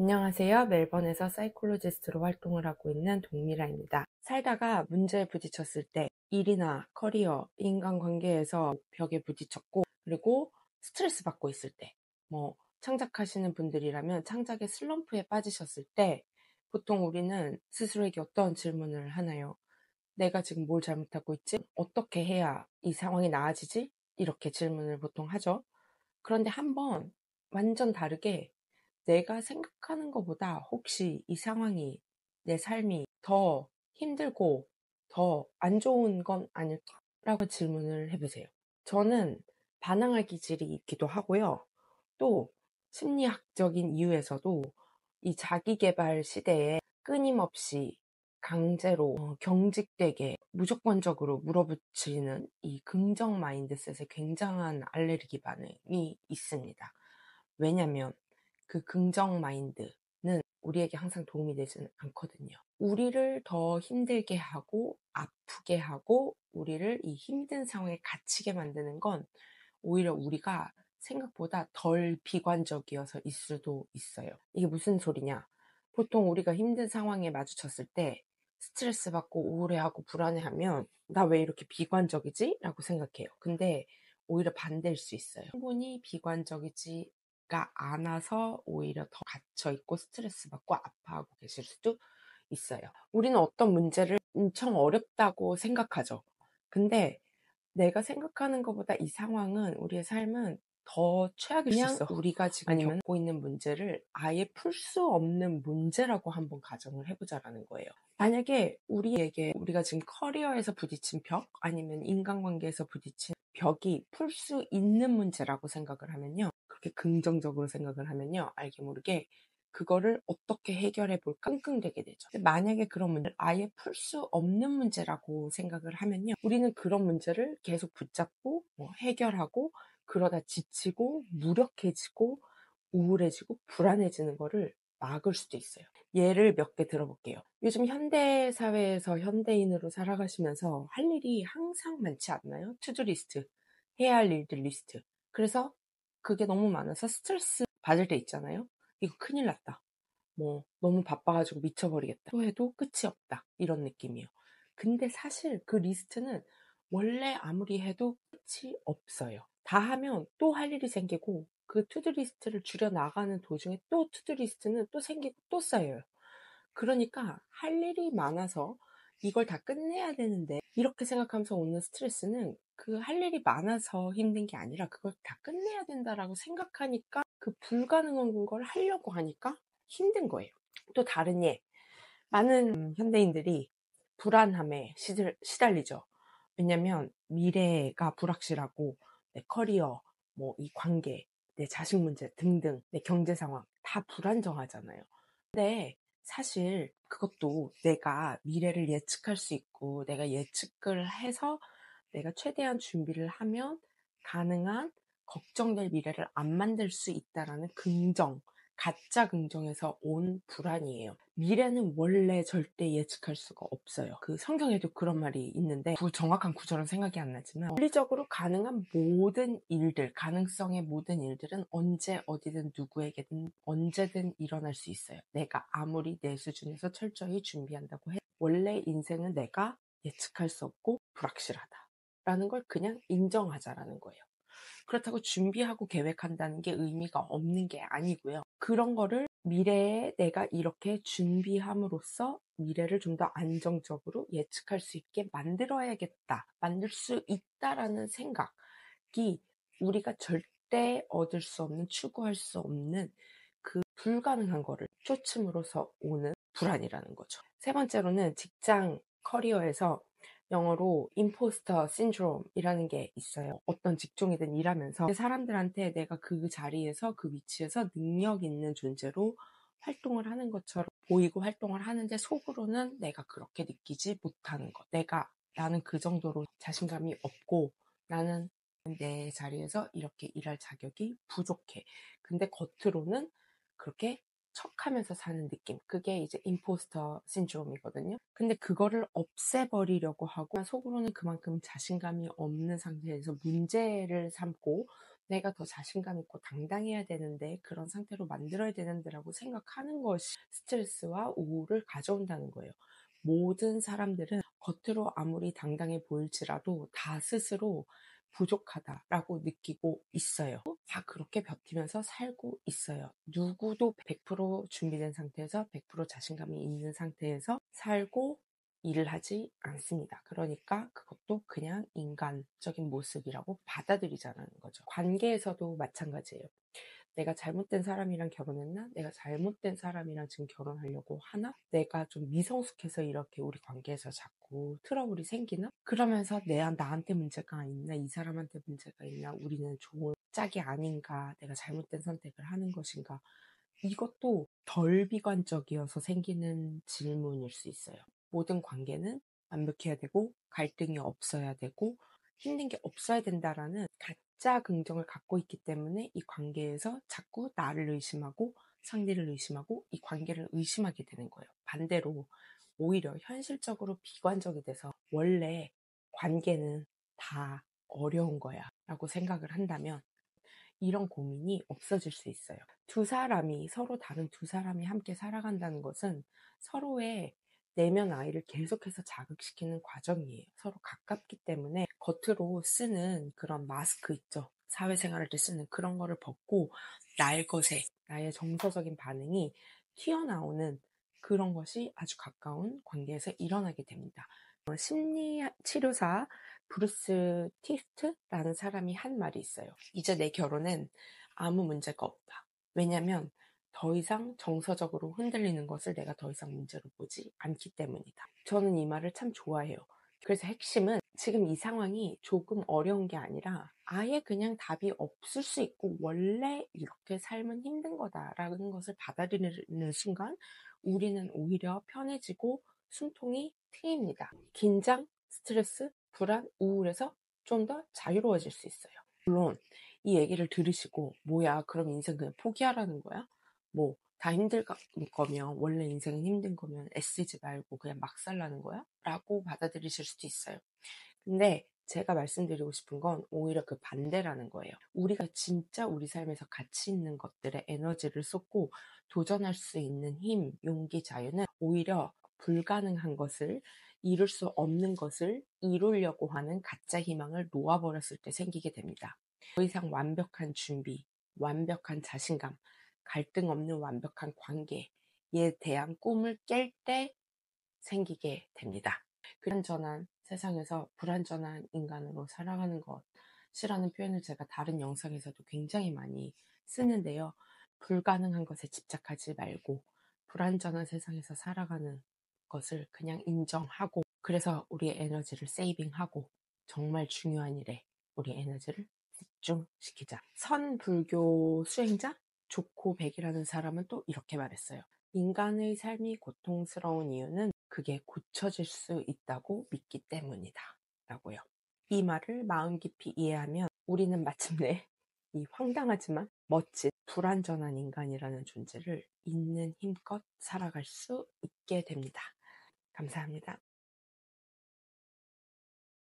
안녕하세요. 멜번에서 사이콜로지스트로 활동을 하고 있는 동미라입니다. 살다가 문제에 부딪혔을 때 일이나 커리어, 인간관계에서 벽에 부딪혔고 그리고 스트레스 받고 있을 때 창작하시는 분들이라면 창작의 슬럼프에 빠지셨을 때 보통 우리는 스스로에게 어떤 질문을 하나요? 내가 지금 뭘 잘못하고 있지? 어떻게 해야 이 상황이 나아지지? 이렇게 질문을 보통 하죠. 그런데 한번 완전 다르게 내가 생각하는 것보다 혹시 이 상황이 내 삶이 더 힘들고 더 안 좋은 건 아닐까? 라고 질문을 해보세요. 저는 반항할 기질이 있기도 하고요. 또 심리학적인 이유에서도 이 자기계발 시대에 끊임없이 강제로 경직되게 무조건적으로 물어붙이는 이 긍정 마인드셋에 굉장한 알레르기 반응이 있습니다. 왜냐면 그 긍정 마인드는 우리에게 항상 도움이 되지는 않거든요. 우리를 더 힘들게 하고 아프게 하고 우리를 이 힘든 상황에 갇히게 만드는 건 오히려 우리가 생각보다 덜 비관적이어서일 수도 있어요. 이게 무슨 소리냐? 보통 우리가 힘든 상황에 마주쳤을 때 스트레스 받고 우울해하고 불안해하면 나 왜 이렇게 비관적이지? 라고 생각해요. 근데 오히려 반대일 수 있어요. 충분히 비관적이지가 않아서 오히려 더 갇혀있고 스트레스 받고 아파하고 계실 수도 있어요. 우리는 어떤 문제를 엄청 어렵다고 생각하죠. 근데 내가 생각하는 것보다 이 상황은 우리의 삶은 더 최악일 수 그냥 있어. 우리가 지금 아니면 겪고 있는 문제를 아예 풀 수 없는 문제라고 한번 가정을 해보자라는 거예요. 만약에 우리가 지금 커리어에서 부딪힌 벽 아니면 인간관계에서 부딪힌 벽이 풀 수 있는 문제라고 생각을 하면요. 그렇게 긍정적으로 생각을 하면요. 알게 모르게 그거를 어떻게 해결해 볼까 끙끙대게 되죠. 근데 만약에 그런 문제를 아예 풀 수 없는 문제라고 생각을 하면요. 우리는 그런 문제를 계속 붙잡고 해결하고 그러다 지치고 무력해지고 우울해지고 불안해지는 거를 막을 수도 있어요. 예를 몇 개 들어볼게요. 요즘 현대 사회에서 현대인으로 살아가시면서 할 일이 항상 많지 않나요? 투두 리스트, 해야 할 일들 리스트. 그래서 그게 너무 많아서 스트레스 받을 때 있잖아요. 이거 큰일 났다. 너무 바빠가지고 미쳐버리겠다. 또 해도 끝이 없다. 이런 느낌이에요. 근데 사실 그 리스트는 원래 아무리 해도 끝이 없어요. 다 하면 또 할 일이 생기고 그 투두 리스트를 줄여 나가는 도중에 또 투두 리스트는 또 생기고 또 쌓여요. 그러니까 할 일이 많아서 이걸 다 끝내야 되는데 이렇게 생각하면서 오는 스트레스는 그 할 일이 많아서 힘든 게 아니라 그걸 다 끝내야 된다라고 생각하니까 그 불가능한 걸 하려고 하니까 힘든 거예요. 또 다른 예, 많은 현대인들이 불안함에 시달리죠. 왜냐면 미래가 불확실하고 내 커리어, 이 관계, 내 자식 문제 등등 내 경제 상황 다 불안정하잖아요. 근데 사실 그것도 내가 미래를 예측할 수 있고 내가 예측을 해서 내가 최대한 준비를 하면 가능한 걱정될 미래를 안 만들 수 있다라는 긍정, 가짜 긍정에서 온 불안이에요. 미래는 원래 절대 예측할 수가 없어요. 그 성경에도 그런 말이 있는데 정확한 구절은 생각이 안 나지만 물리적으로 가능한 모든 일들, 가능성의 모든 일들은 언제 어디든 누구에게든 언제든 일어날 수 있어요. 내가 아무리 내 수준에서 철저히 준비한다고 해도 원래 인생은 내가 예측할 수 없고 불확실하다 라는 걸 그냥 인정하자라는 거예요. 그렇다고 준비하고 계획한다는 게 의미가 없는 게 아니고요. 그런 거를 미래에 내가 이렇게 준비함으로써 미래를 좀 더 안정적으로 예측할 수 있게 만들어야겠다. 만들 수 있다라는 생각이 우리가 절대 얻을 수 없는, 추구할 수 없는 그 불가능한 거를 쫓음으로써 오는 불안이라는 거죠. 세 번째로는 직장 커리어에서 영어로 임포스터 신드롬이라는 게 있어요. 어떤 직종이든 일하면서 사람들한테 내가 그 자리에서 그 위치에서 능력 있는 존재로 활동을 하는 것처럼 보이고 활동을 하는데 속으로는 내가 그렇게 느끼지 못하는 것. 나는 그 정도로 자신감이 없고 나는 내 자리에서 이렇게 일할 자격이 부족해. 근데 겉으로는 그렇게 척하면서 사는 느낌. 그게 이제 임포스터 신드롬이거든요. 근데 그거를 없애버리려고 하고 속으로는 그만큼 자신감이 없는 상태에서 문제를 삼고 내가 더 자신감 있고 당당해야 되는데 그런 상태로 만들어야 되는데라고 생각하는 것이 스트레스와 우울을 가져온다는 거예요. 모든 사람들은 겉으로 아무리 당당해 보일지라도 다 스스로 부족하다라고 느끼고 있어요. 다 그렇게 버티면서 살고 있어요. 누구도 100% 준비된 상태에서 100% 자신감이 있는 상태에서 살고 일을 하지 않습니다. 그러니까 그것도 그냥 인간적인 모습이라고 받아들이자는 거죠. 관계에서도 마찬가지예요. 내가 잘못된 사람이랑 결혼했나? 내가 잘못된 사람이랑 지금 결혼하려고 하나? 내가 좀 미성숙해서 이렇게 우리 관계에서 자꾸 트러블이 생기나? 그러면서 나한테 문제가 있나? 이 사람한테 문제가 있나? 우리는 좋은 짝이 아닌가? 내가 잘못된 선택을 하는 것인가? 이것도 덜 비관적이어서 생기는 질문일 수 있어요. 모든 관계는 완벽해야 되고 갈등이 없어야 되고 힘든 게 없어야 된다라는 가짜 긍정을 갖고 있기 때문에 이 관계에서 자꾸 나를 의심하고 상대를 의심하고 이 관계를 의심하게 되는 거예요. 반대로 오히려 현실적으로 비관적이 돼서 원래 관계는 다 어려운 거야 라고 생각을 한다면 이런 고민이 없어질 수 있어요. 서로 다른 두 사람이 함께 살아간다는 것은 서로의 내면 아이를 계속해서 자극시키는 과정이에요. 서로 가깝기 때문에 겉으로 쓰는 그런 마스크 있죠. 사회생활 때 쓰는 그런 거를 벗고 나의 정서적인 반응이 튀어나오는 그런 것이 아주 가까운 관계에서 일어나게 됩니다. 심리 치료사 브루스 티스트라는 사람이 한 말이 있어요. 이제 내 결혼엔 아무 문제가 없다. 왜냐면 더 이상 정서적으로 흔들리는 것을 내가 더 이상 문제로 보지 않기 때문이다. 저는 이 말을 참 좋아해요. 그래서 핵심은 지금 이 상황이 조금 어려운 게 아니라 아예 그냥 답이 없을 수 있고 원래 이렇게 삶은 힘든 거다라는 것을 받아들이는 순간 우리는 오히려 편해지고 숨통이 트입니다. 긴장, 스트레스, 불안, 우울에서 좀 더 자유로워질 수 있어요. 물론 이 얘기를 들으시고 뭐야 그럼 인생 그냥 포기하라는 거야? 뭐 다 힘들 거면 원래 인생은 힘든 거면 애쓰지 말고 그냥 막 살라는 거야? 라고 받아들이실 수도 있어요. 근데 제가 말씀드리고 싶은 건 오히려 그 반대라는 거예요. 우리가 진짜 우리 삶에서 가치 있는 것들에 에너지를 쏟고 도전할 수 있는 힘, 용기, 자유는 오히려 불가능한 것을 이룰 수 없는 것을 이루려고 하는 가짜 희망을 놓아버렸을 때 생기게 됩니다. 더 이상 완벽한 준비, 완벽한 자신감, 갈등 없는 완벽한 관계에 대한 꿈을 깰 때 생기게 됩니다. 불완전한 세상에서 불완전한 인간으로 살아가는 것이라는 표현을 제가 다른 영상에서도 굉장히 많이 쓰는데요. 불가능한 것에 집착하지 말고 불완전한 세상에서 살아가는 것을 그냥 인정하고 그래서 우리의 에너지를 세이빙하고 정말 중요한 일에 우리 에너지를 집중시키자. 선불교 수행자 조코 백이라는 사람은 또 이렇게 말했어요. 인간의 삶이 고통스러운 이유는 그게 고쳐질 수 있다고 믿기 때문이다. 라고요. 이 말을 마음 깊이 이해하면 우리는 마침내 이 황당하지만 멋진 불완전한 인간이라는 존재를 있는 힘껏 살아갈 수 있게 됩니다. 감사합니다.